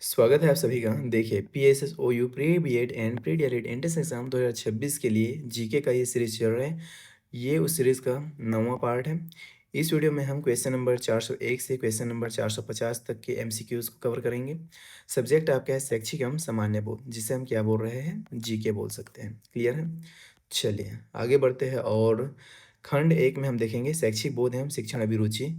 स्वागत है आप सभी का। देखिए PSSOU pre BEd and pre DElEd entrance exam 2026 के लिए जीके का ये सीरीज चल रहा है। ये उस सीरीज का 9वां पार्ट है। इस वीडियो में हम क्वेश्चन नंबर 401 से क्वेश्चन नंबर 450 तक के एमसीक्यूज को कवर करेंगे। सब्जेक्ट आपका है शैक्षिक एवं सामान्य बोध, जिसे हम क्या बोल रहे हैं, जीके बोल सकते हैं। क्लियर है? चलिए आगे बढ़ते हैं और खंड 1 में हम देखेंगे शैक्षिक बोध एवं शिक्षण अभिरुचि,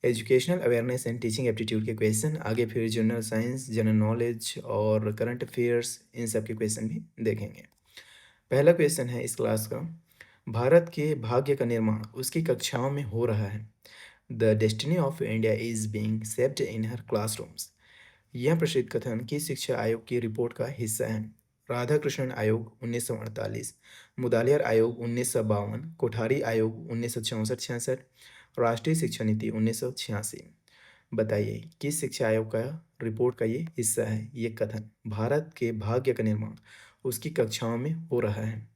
educational awareness and teaching aptitude के क्वेश्चन। आगे फिर जनरल साइंस, जनरल नॉलेज और करंट अफेयर्स, इन सब के क्वेश्चन भी देखेंगे। पहला क्वेश्चन है इस क्लास का, भारत के भाग्य का निर्माण उसकी कक्षाओं में हो रहा है। The destiny of India is being shaped in her classrooms. यह प्रसिद्ध कथन किस शिक्षा आयोग की रिपोर्ट का हिस्सा है? राधाकृष्णन आयोग 1948, मुदालियार आयोग 1952, कोठारी आयोग 1964-66, राष्ट्रीय शिक्षा नीति 1986। बताइए किस शिक्षा आयोग का रिपोर्ट का ये हिस्सा है ये कथन, भारत के भाग्य का निर्माण उसकी कक्षाओं में हो रहा है।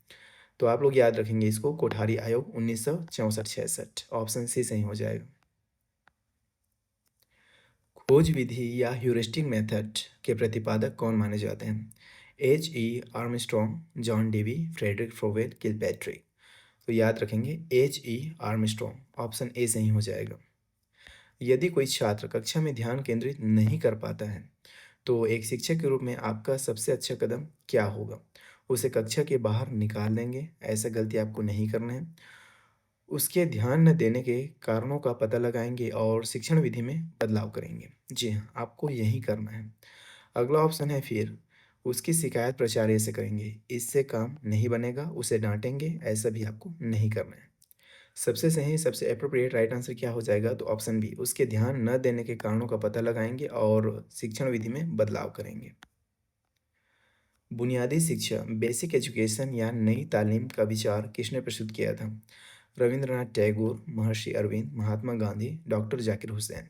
तो आप लोग याद रखेंगे इसको, कोठारी आयोग 1964-66, ऑप्शन सी सही हो जाएगा। खोज विधि या ह्यूरिस्टिक मेथड के प्रतिपादक कौन माने जाते हैं? Armstrong, John Dewey, Frederick Froebel, Kilpatrick. तो याद रखेंगे आर्मस्ट्रॉन्ग, ऑप्शन ए सही हो जाएगा। यदि कोई छात्र कक्षा में ध्यान केंद्रित नहीं कर पाता है तो एक शिक्षक के रूप में आपका सबसे अच्छा कदम क्या होगा? उसे कक्षा के बाहर निकाल देंगे, ऐसा गलती आपको नहीं करना है। उसके ध्यान न देने के कारणों का पता लगाएंगे और शिक्षण विधि में बदलाव करेंगे। जी हाँ, आपको यही करना है। अगला ऑप्शन है फिर उसकी शिकायत प्राचार्य से करेंगे, इससे काम नहीं बनेगा, उसे डांटेंगे, ऐसा भी आपको नहीं करना है। सबसे सही, सबसे एप्रोप्रिएट राइट आंसर क्या हो जाएगा? तो ऑप्शन बी, उसके ध्यान न देने के कारणों का पता लगाएंगे और शिक्षण विधि में बदलाव करेंगे। बुनियादी शिक्षा, बेसिक एजुकेशन या नई तालीम का विचार किसने प्रस्तुत किया था? रविंद्रनाथ टैगोर, महर्षि अरविंद, महात्मा गांधी, डॉक्टर जाकिर हुसैन।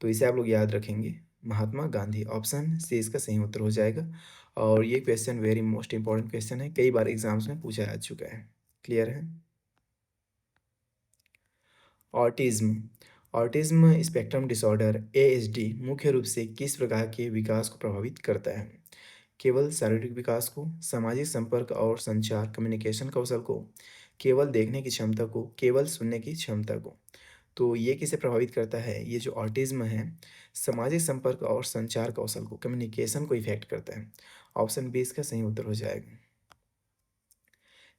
तो इसे आप लोग याद रखेंगे, महात्मा गांधी, ऑप्शन सी इसका सही उत्तर हो जाएगा। और ये question very most important question है, कई बार एग्जाम्स में पूछा जा चुका है। क्लियर है? Autism, autism spectrum disorder ASD मुख्य रूप से किस प्रकार के विकास को प्रभावित करता है? केवल शारीरिक विकास को, सामाजिक संपर्क और संचार कम्युनिकेशन कौशल को, केवल देखने की क्षमता को, केवल सुनने की क्षमता को। तो ये किसे प्रभावित करता है? ये जो ऑटिज्म है, सामाजिक संपर्क और संचार कौशल को, कम्युनिकेशन को इफेक्ट करता है। ऑप्शन बी इसका सही उत्तर हो जाएगा।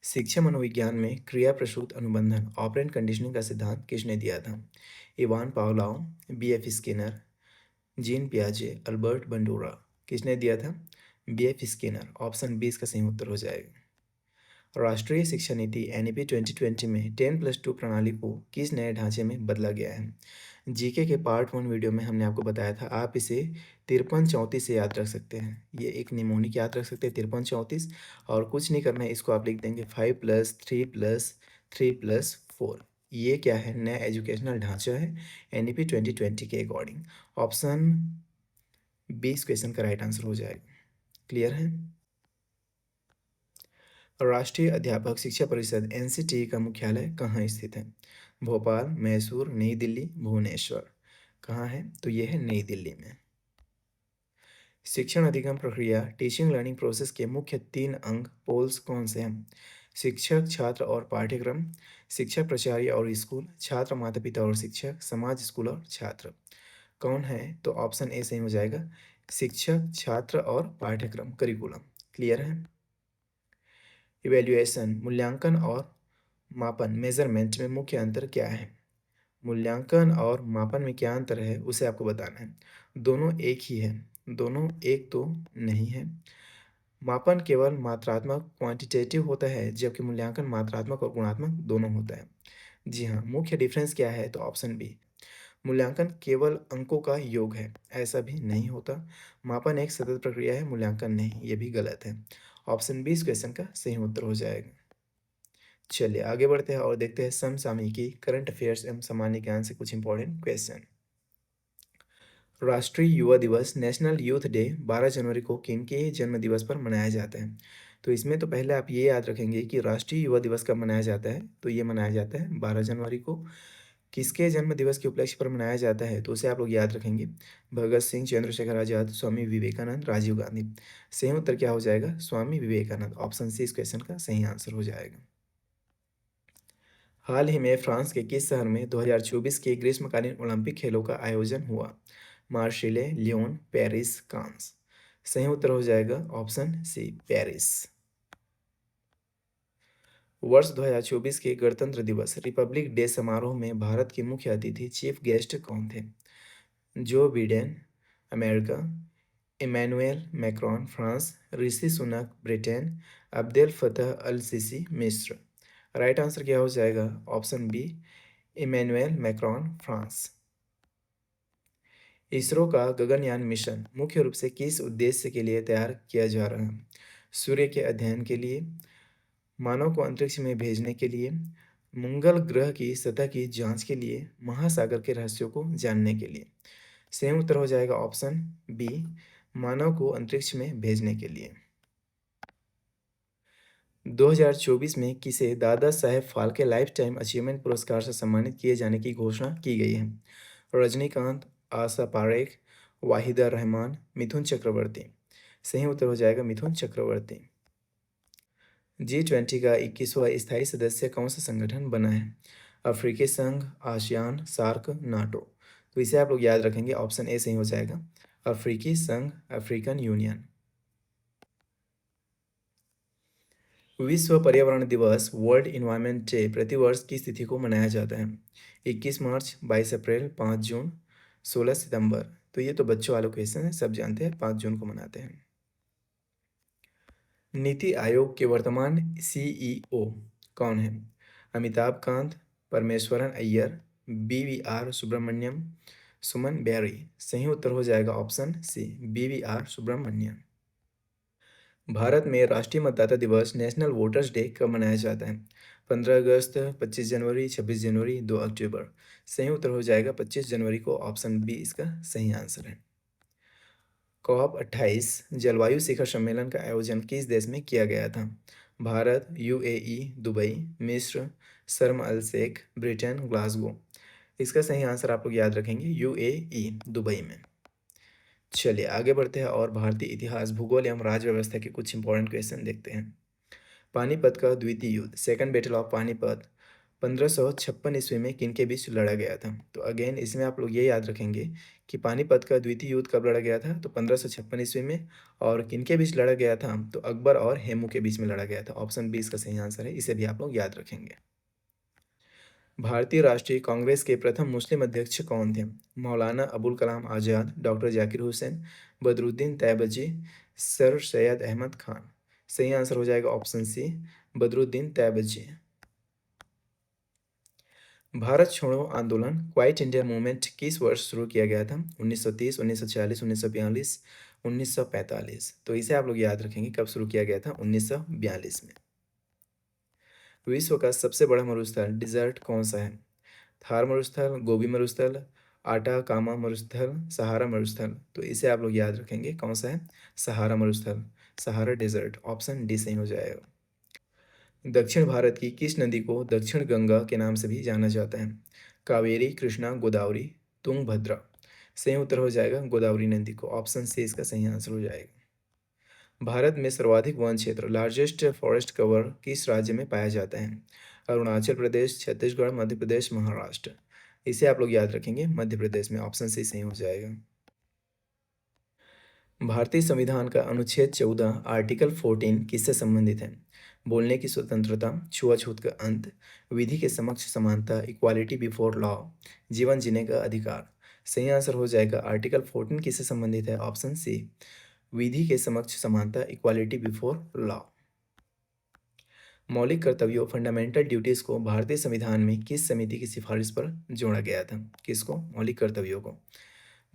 शिक्षा मनोविज्ञान में क्रिया प्रसूत अनुबंधन ऑपरेंट कंडीशनिंग का सिद्धांत किसने दिया था? Ivan Pavlov, BF Skinner, Jean पियाजे, अल्बर्ट बंडूरा। किसने दिया था? बीएफ स्किनर, ऑप्शन बी इसका सही उत्तर हो जाएगा। राष्ट्रीय शिक्षा नीति एनईपी 2020 में 10+2 प्रणाली को किस नए ढांचे में बदला गया है? जीके के पार्ट 1 वीडियो में हमने आपको बताया था, आप इसे 5334 से याद रख सकते हैं। ये एक निमोनिक याद रख सकते हैं 5334, और कुछ नहीं करना है, इसको आप लिख देंगे 5+3+3+4। ये क्या है? नया एजुकेशनल ढांचा है एनईपी 2020 के अकॉर्डिंग। ऑप्शन बी इस क्वेश्चन का राइट आंसर हो जाएगा। क्लियर है? राष्ट्रीय अध्यापक शिक्षा परिषद एनसीटीई का मुख्यालय कहाँ स्थित है? भोपाल, मैसूर, नई दिल्ली, भुवनेश्वर। कहाँ है? तो ये है नई दिल्ली में। शिक्षण अधिगम प्रक्रिया टीचिंग लर्निंग प्रोसेस के मुख्य 3 अंग पोल्स कौन से हैं? शिक्षक, छात्र और पाठ्यक्रम, शिक्षक, प्राचार्य और स्कूल, छात्र, माता पिता और शिक्षक, समाज, स्कूल और छात्र। कौन है? तो ऑप्शन ए सही हो जाएगा, शिक्षक, छात्र और पाठ्यक्रम, करिकुलम। क्लियर है? इवैल्यूएशन मूल्यांकन और मापन मेजरमेंट में मुख्य अंतर क्या है? मूल्यांकन और मापन में क्या अंतर है उसे आपको बताना है। दोनों एक ही है, दोनों एक तो नहीं है। मापन केवल मात्रात्मक क्वांटिटेटिव होता है, जबकि मूल्यांकन मात्रात्मक और गुणात्मक दोनों होता है। जी हाँ, मुख्य डिफरेंस क्या है? तो ऑप्शन बी, मूल्यांकन केवल अंकों का योग है, ऐसा भी नहीं होता। मापन एक सतत प्रक्रिया है, मूल्यांकन नहीं, ये भी गलत है। ऑप्शन बी इस क्वेश्चन का सही उत्तर हो जाएगा। चलिए आगे बढ़ते हैं और देखते हैं समसामयिकी, करंट अफेयर्स एवं सामान्य ज्ञान से कुछ इंपॉर्टेंट क्वेश्चन। राष्ट्रीय युवा दिवस नेशनल यूथ डे 12 जनवरी को किनके जन्म दिवस पर मनाया जाता है? तो इसमें तो पहले आप ये याद रखेंगे कि राष्ट्रीय युवा दिवस कब मनाया जाता है, तो ये मनाया जाता है 12 जनवरी को। किसके जन्म दिवस के उपलक्ष्य पर मनाया जाता है, तो उसे आप लोग याद रखेंगे। भगत सिंह, चंद्रशेखर आजाद, स्वामी विवेकानंद, राजीव गांधी। सही उत्तर क्या हो जाएगा? स्वामी विवेकानंद। ऑप्शन सी इस क्वेश्चन का सही आंसर हो जाएगा। हाल ही में फ्रांस के किस शहर में 2024 के ग्रीष्मकालीन ओलंपिक खेलों का आयोजन हुआ? मार्सिले, लियोन, पेरिस, कांस। सही उत्तर हो जाएगा ऑप्शन सी पेरिस। वर्ष 2024 के गणतंत्र दिवस रिपब्लिक डे समारोह में भारत के मुख्य अतिथि चीफ गेस्ट कौन थे? Joe Biden, America. Emmanuel Macron, France. Rishi Sunak, Britain. Abdel Fattah el Sisi, मिस्र। राइट आंसर क्या हो जाएगा? Option B, Emmanuel Macron, France. ISRO का गगनयान मिशन मुख्य रूप से किस उद्देश्य के लिए तैयार किया जा रहा है? सूर्य के अध्ययन के लिए, मानव को अंतरिक्ष में भेजने के लिए, मंगल ग्रह की सतह की जांच के लिए, महासागर के रहस्यों को जानने के लिए। सही उत्तर हो जाएगा ऑप्शन बी, मानव को अंतरिक्ष में भेजने के लिए। 2024 में किसे Dada Saheb Phalke life time achievement पुरस्कार से सम्मानित किए जाने की घोषणा की गई है? रजनीकांत, आशा पारेख, वाहिदा रहमान, मिथुन चक्रवर्ती। सही उत्तर हो जाएगा मिथुन चक्रवर्ती। G20 का 21वां स्थायी सदस्य कौन सा संगठन बना है? अफ्रीकी संघ, आसियान, सार्क, नाटो। तो इसे आप लोग याद रखेंगे, ऑप्शन ए सही हो जाएगा, अफ्रीकी संघ, अफ्रीकन यूनियन। विश्व पर्यावरण दिवस वर्ल्ड इन्वायरमेंट डे प्रतिवर्ष किस तिथि को मनाया जाता है? 21 मार्च, 22 अप्रैल, 5 जून, 16 सितंबर। तो ये तो बच्चों वालों क्वेश्चन है, सब जानते हैं 5 जून को मनाते हैं। नीति आयोग के वर्तमान सीईओ कौन है? अमिताभ कांत, परमेश्वरन अय्यर, BVR सुब्रमण्यम, सुमन बेरी। सही उत्तर हो जाएगा option C, BVR Subrahmanyam. Bharat में राष्ट्रीय मतदाता दिवस नेशनल वोटर्स डे कब मनाया जाता है? 15 अगस्त, 25 जनवरी, 26 जनवरी, 2 अक्टूबर। सही उत्तर हो जाएगा 25 जनवरी को, ऑप्शन बी इसका सही आंसर है। COP28 जलवायु शिखर सम्मेलन का आयोजन किस देश में किया गया था? भारत, UAE, दुबई, मिस्र, शर्म अल शेख, ब्रिटेन, ग्लासगो। इसका सही आंसर आप लोग याद रखेंगे, UAE, दुबई में। चलिए आगे बढ़ते हैं और भारतीय इतिहास, भूगोल एवं राज्य व्यवस्था के कुछ इंपॉर्टेंट क्वेश्चन देखते हैं। पानीपत का द्वितीय युद्ध, सेकंड बैटल ऑफ पानीपत, 1556 ईस्वी में किन के बीच लड़ा गया था? तो अगेन इसमें आप लोग ये याद रखेंगे कि पानीपत का द्वितीय युद्ध कब लड़ा गया था? तो 1556 ईस्वी में। और किन के बीच लड़ा गया था? तो अकबर और हेमू के बीच में लड़ा गया था। ऑप्शन बी इसका सही आंसर है, इसे भी आप लोग याद रखेंगे। भारतीय राष्ट्रीय कांग्रेस के प्रथम मुस्लिम अध्यक्ष कौन थे? Maulana Abul Kalam Azad, doctor Zakir Hussain, Badruddin Tyabji, sir Syed Ahmad Khan. सही आंसर हो जाएगा ऑप्शन सी, बदरुद्दीन तैयबजी। भारत छोड़ो आंदोलन, क्वाइट इंडिया मूवमेंट किस वर्ष शुरू किया गया था? 1930, 1940, 1942, 1945। तो इसे आप लोग याद रखेंगे, कब शुरू किया गया था? 1942 में। विश्व का सबसे बड़ा मरुस्थल डिजर्ट कौन सा है? थार मरुस्थल, गोबी मरुस्थल, आटाकामा मरुस्थल, सहारा मरुस्थल। तो इसे आप लोग याद रखेंगे, कौन सा है? सहारा मरुस्थल, सहारा डेजर्ट। ऑप्शन डी सही हो जाएगा। दक्षिण भारत की किस नदी को दक्षिण गंगा के नाम से भी जाना जाता है? कावेरी, कृष्णा, गोदावरी, तुंगभद्रा। सही उत्तर हो जाएगा गोदावरी नदी को, ऑप्शन सी इसका सही आंसर हो जाएगा। भारत में सर्वाधिक वन क्षेत्र, लार्जेस्ट फॉरेस्ट कवर किस राज्य में पाया जाता है? अरुणाचल प्रदेश, छत्तीसगढ़, मध्य प्रदेश, महाराष्ट्र। इसे आप लोग याद रखेंगे, मध्य प्रदेश में। ऑप्शन सी सही हो जाएगा। भारतीय संविधान का अनुच्छेद 14 आर्टिकल 14 किससे संबंधित है? बोलने की स्वतंत्रता, छुआछूत का अंत, विधि के समक्ष समानता, इक्वालिटी बिफोर लॉ, जीवन जीने का अधिकार। सही आंसर हो जाएगा आर्टिकल 14 किससे संबंधित है? ऑप्शन सी, विधि के समक्ष समानता, इक्वालिटी बिफोर लॉ। मौलिक कर्तव्यों, फंडामेंटल ड्यूटीज को भारतीय संविधान में किस समिति की सिफारिश पर जोड़ा गया था? किसको? मौलिक कर्तव्यों को।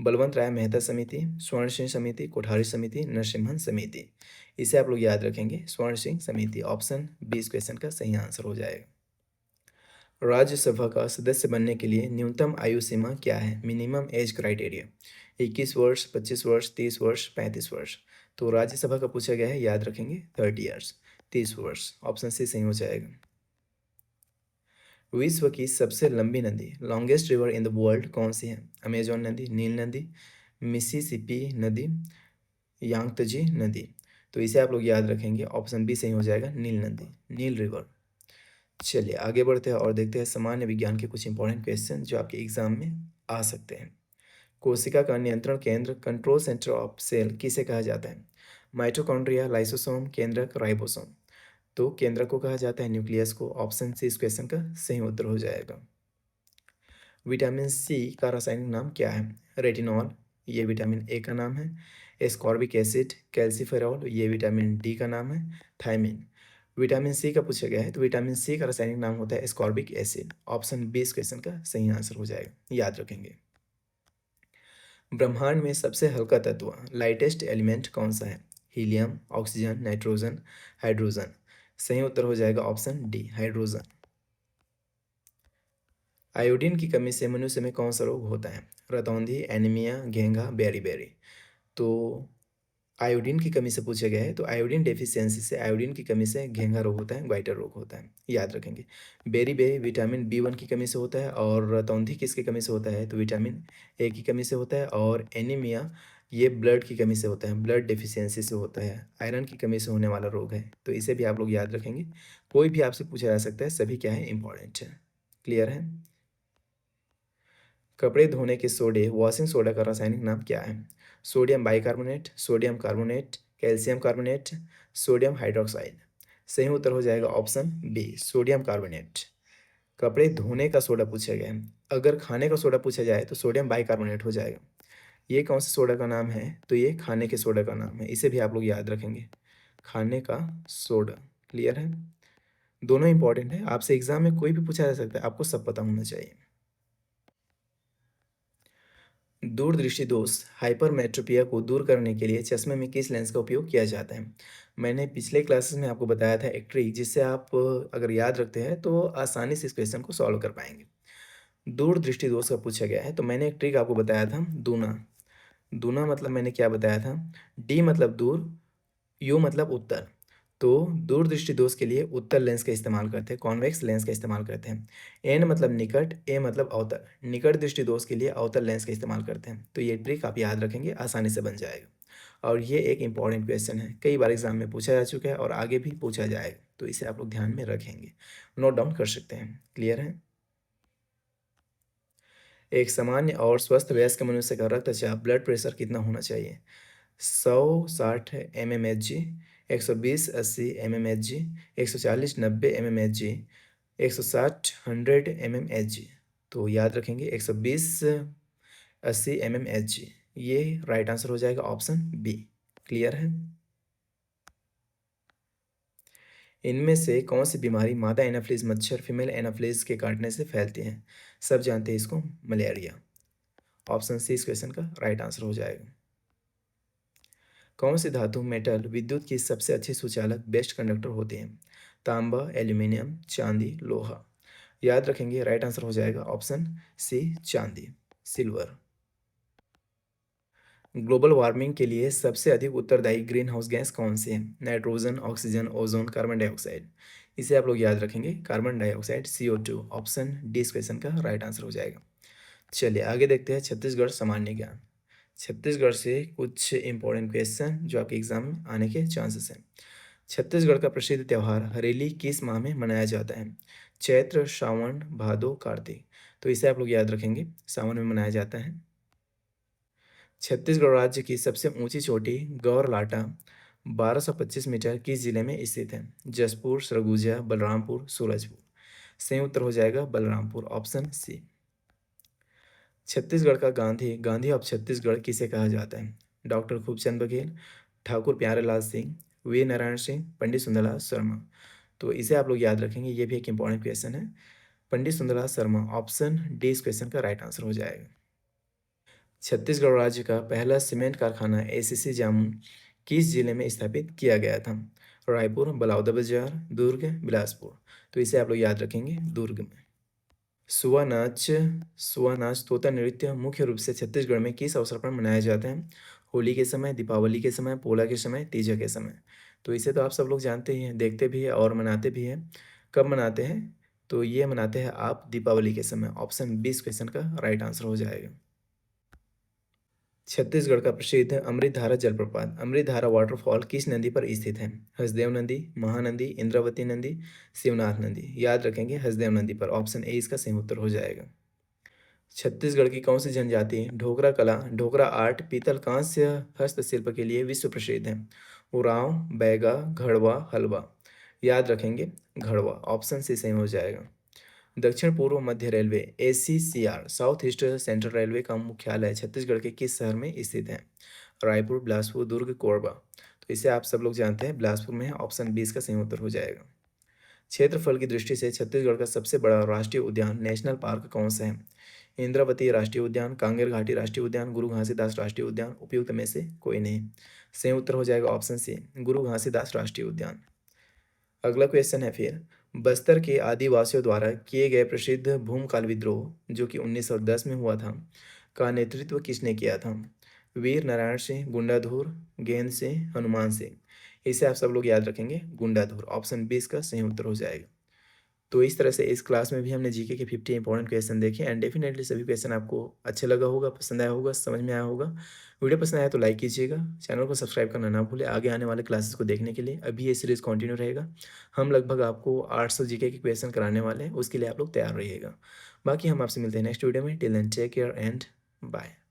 बलवंत राय मेहता समिति, स्वर्ण सिंह समिति, कोठारी समिति, नरसिम्हन समिति। इसे आप लोग याद रखेंगे, स्वर्ण सिंह समिति। ऑप्शन बी इस क्वेश्चन का सही आंसर हो जाएगा। राज्यसभा का सदस्य बनने के लिए न्यूनतम आयु सीमा क्या है? मिनिमम एज क्राइटेरिया, 21 वर्ष, 25 वर्ष, 30 वर्ष, 35 वर्ष। तो राज्यसभा का पूछा गया है, याद रखेंगे 30 ईयर्स, 30 वर्ष। ऑप्शन सी सही हो जाएगा। विश्व की सबसे लंबी नदी longest river in the world कौन सी है? अमेजोन नदी, नील नदी, मिसिसिपी नदी, यांगत्जे नदी। तो इसे आप लोग याद रखेंगे, ऑप्शन बी सही हो जाएगा, नील नदी, नील रिवर। चलिए आगे बढ़ते हैं और देखते हैं सामान्य विज्ञान के कुछ इंपॉर्टेंट क्वेश्चन जो आपके एग्जाम में आ सकते हैं। कोशिका का नियंत्रण केंद्र कंट्रोल सेंटर ऑफ सेल किसे कहा जाता है? माइटोकॉन्ड्रिया, लाइसोसोम, केंद्रक, राइबोसोम। तो केंद्रक को कहा जाता है न्यूक्लियस को। ऑप्शन सी इस क्वेश्चन का सही उत्तर हो जाएगा। विटामिन सी का रासायनिक नाम क्या है? रेटिनॉल, ये विटामिन ए का नाम है। एस्कॉर्बिक एसिड, कैल्सीफेरॉल, ये विटामिन डी का नाम है। थायमिन। विटामिन सी का पूछा गया है तो विटामिन सी का रासायनिक नाम होता है एस्कॉर्बिक एसिड। ऑप्शन बी इस क्वेश्चन का सही आंसर हो जाएगा, याद रखेंगे। ब्रह्मांड में सबसे हल्का तत्व लाइटेस्ट एलिमेंट कौन सा है? Helium, oxygen, nitrogen, hydrogen. सही उत्तर हो जाएगा ऑप्शन डी, हाइड्रोजन। आयोडीन की कमी से मनुष्य में कौन सा रोग होता है? रतौंधी, एनीमिया, घेंघा, बेरी। तो आयोडीन की कमी से पूछा गया है तो आयोडीन डेफिशिएंसी से, आयोडीन की कमी से घेंघा रोग होता है, ग्वाइटर रोग होता है, याद रखेंगे। बेरी विटामिन बी1 की कमी से होता है, और रतौंधी किसकी कमी से होता है? तो विटामिन ए की कमी से होता है, और एनीमिया ये ब्लड की कमी से होता है, ब्लड डेफिशिएंसी से होता है, आयरन की कमी से होने वाला रोग है। तो इसे भी आप लोग याद रखेंगे, कोई भी आपसे पूछा जा सकता है, सभी क्या है, इंपॉर्टेंट है। क्लियर है? कपड़े धोने के सोडे वॉशिंग सोडा का रासायनिक नाम क्या है? Sodium bicarbonate, sodium carbonate, calcium carbonate, sodium hydroxide. सही उत्तर हो जाएगा ऑप्शन बी, सोडियम कार्बोनेट। कपड़े धोने का सोडा पूछा गया है, अगर खाने का सोडा पूछा जाए तो सोडियम बाइकार्बोनेट हो जाएगा। ये कौन से सोडा का नाम है? तो ये खाने के सोडा का नाम है, इसे भी आप लोग याद रखेंगे, खाने का सोडा। क्लियर है? दोनों इंपॉर्टेंट है, आपसे एग्जाम में कोई भी पूछा जा सकता है, आपको सब पता होना चाहिए। दूरदृष्टि दोष हाइपरमेट्रोपिया को दूर करने के लिए चश्मे में किस लेंस का उपयोग किया जाता है? मैंने पिछले क्लासेस में आपको बताया था एक ट्रिक, जिससे आप अगर याद रखते हैं तो आसानी से इस क्वेश्चन को सॉल्व कर पाएंगे। दूरदृष्टि दोष का पूछा गया है तो मैंने एक ट्रिक आपको बताया था, दूना। दूना मतलब मैंने क्या बताया था? डी मतलब दूर, यू मतलब उत्तर। तो दूरदृष्टि दोष के लिए उत्तर लेंस का इस्तेमाल करते हैं, कॉन्वेक्स लेंस का इस्तेमाल करते हैं। एन मतलब निकट, ए मतलब अवतल, निकट दृष्टि दोष के लिए अवतल लेंस का इस्तेमाल करते हैं। तो ये ट्रिक आप याद रखेंगे, आसानी से बन जाएगा। और ये एक इंपॉर्टेंट क्वेश्चन है, कई बार एग्जाम में पूछा जा चुका है और आगे भी पूछा जाएगा, तो इसे आप लोग ध्यान में रखेंगे, नोट डाउन कर सकते हैं। क्लियर है? एक सामान्य और स्वस्थ वयस्क मनुष्य का रक्तचाप ब्लड प्रेशर कितना होना चाहिए? 100-60 mmHg, 120-80 mmHg, 140-90 mmHg, 160 100 mmHg। तो याद रखेंगे 120-80 mmHg, ये राइट आंसर हो जाएगा ऑप्शन बी। क्लियर है? इनमें से कौन सी बीमारी मादा एनाफिलीज मच्छर फीमेल एनाफिलीज के काटने से फैलती है? सब जानते हैं इसको, मलेरिया। ऑप्शन सी इस क्वेश्चन का राइट आंसर हो जाएगा। कौन सी धातु मेटल विद्युत की सबसे अच्छी सुचालक बेस्ट कंडक्टर होती है? तांबा, एल्यूमिनियम, चांदी, लोहा। याद रखेंगे, राइट आंसर हो जाएगा ऑप्शन सी, चांदी, सिल्वर। ग्लोबल वार्मिंग के लिए सबसे अधिक उत्तरदायी ग्रीन हाउस गैस कौन सी है? Nitrogen, oxygen, ozone, carbon dioxide. इसे आप लोग याद रखेंगे, carbon dioxide, CO2। Option D इस क्वेश्चन का राइट आंसर हो जाएगा। चलिए आगे देखते हैं छत्तीसगढ़ सामान्य ज्ञान। छत्तीसगढ़ से कुछ इंपॉर्टेंट क्वेश्चन जो आपके एग्जाम में आने के चांसेस हैं। छत्तीसगढ़ का प्रसिद्ध त्यौहार हरेली किस माह में मनाया जाता है? चैत्र, श्रावण, भादो, कार्तिक। तो इसे आप लोग याद रखेंगे, सावन में मनाया जाता है। छत्तीसगढ़ राज्य की सबसे ऊंची चोटी गौरलाटा 1225 मीटर किस जिले में स्थित है? जसपुर, सरगुजा, बलरामपुर, सूरजपुर। सही उत्तर हो जाएगा बलरामपुर, ऑप्शन सी। छत्तीसगढ़ का गांधी, गांधी ऑफ छत्तीसगढ़ किसे कहा जाता है? डॉक्टर खूबचंद बघेल, ठाकुर प्यारेलाल सिंह, वीर नारायण सिंह, पंडित सुंदरलाल शर्मा। तो इसे आप लोग याद रखेंगे, ये भी एक इंपॉर्टेंट क्वेश्चन है। पंडित सुंदरलाल शर्मा, ऑप्शन डी इस क्वेश्चन का राइट आंसर हो जाएगा। छत्तीसगढ़ राज्य का पहला सीमेंट कारखाना ACC जामुन किस जिले में स्थापित किया गया था? रायपुर, बलौदाबाजार, दुर्ग, बिलासपुर। तो इसे आप लोग याद रखेंगे, दुर्ग में। सुआ नाच, सुआ नाच तोता नृत्य मुख्य रूप से छत्तीसगढ़ में किस अवसर पर मनाया जाता है? होली के समय, दीपावली के समय, पोला के समय, तीजा के समय। तो इसे तो आप सब लोग जानते ही हैं, देखते भी हैं और मनाते भी हैं। कब मनाते हैं? तो ये मनाते हैं आप दीपावली के समय। ऑप्शन बी इस क्वेश्चन का राइट आंसर हो जाएगा। छत्तीसगढ़ का प्रसिद्ध अमृतधारा जलप्रपात अमृतधारा वाटरफॉल किस नदी पर स्थित है? हसदेव नदी, महानदी, इंद्रावती नदी, शिवनाथ नदी। याद रखेंगे हसदेव नदी पर। ऑप्शन ए इसका सही उत्तर हो जाएगा। छत्तीसगढ़ की कौन सी जनजाति ढोकरा कला, ढोकरा आर्ट, पीतल कांस्य हस्तशिल्प के लिए विश्व प्रसिद्ध है? उरांव, बैगा, घड़वा, हलवा। याद रखेंगे घड़वा। ऑप्शन सी सही हो जाएगा। दक्षिण पूर्व मध्य railway ACCR south east central railway का मुख्यालय छत्तीसगढ़ के किस शहर में स्थित है? रायपुर, बिलासपुर, दुर्ग, कोरबा। तो इसे आप सब लोग जानते हैं बिलासपुर में है। ऑप्शन 20 का सही उत्तर हो जाएगा। क्षेत्रफल की दृष्टि से छत्तीसगढ़ का सबसे बड़ा राष्ट्रीय उद्यान नेशनल पार्क कौन सा है? इंद्रावती राष्ट्रीय उद्यान, कांगेर घाटी राष्ट्रीय उद्यान, गुरु घासीदास राष्ट्रीय उद्यान। उपयुक्त में से कोई नहीं। सही उत्तर हो जाएगा ऑप्शन सी, गुरु घासीदास राष्ट्रीय उद्यान। अगला क्वेश्चन है फिर, बस्तर के आदिवासियों द्वारा किए गए प्रसिद्ध भूमकाल विद्रोह जो कि 1910 में हुआ था का नेतृत्व किसने किया था? वीर नारायण सिंह, गुंडाधुर, गेंद सिंह, हनुमान सिंह। इसे आप सब लोग याद रखेंगे गुंडाधुर। ऑप्शन 20 का सही उत्तर हो जाएगा। तो इस तरह से इस क्लास में भी हमने जीके के 50 इंपॉर्टेंट क्वेश्चन देखे एंड डेफिनेटली सभी क्वेश्चन आपको अच्छे लगा होगा, पसंद आया होगा, समझ में आया होगा। वीडियो पसंद आया तो लाइक कीजिएगा, चैनल को सब्सक्राइब करना ना भूलें आगे आने वाले क्लासेस को देखने के लिए। अभी ये सीरीज़ कंटिन्यू रहेगा। हम लगभग आपको 800 जीके के क्वेश्चन कराने वाले हैं, उसके लिए आप लोग तैयार रहिएगा। बाकी हम आपसे मिलते हैं नेक्स्ट वीडियो में। Till then take care and bye.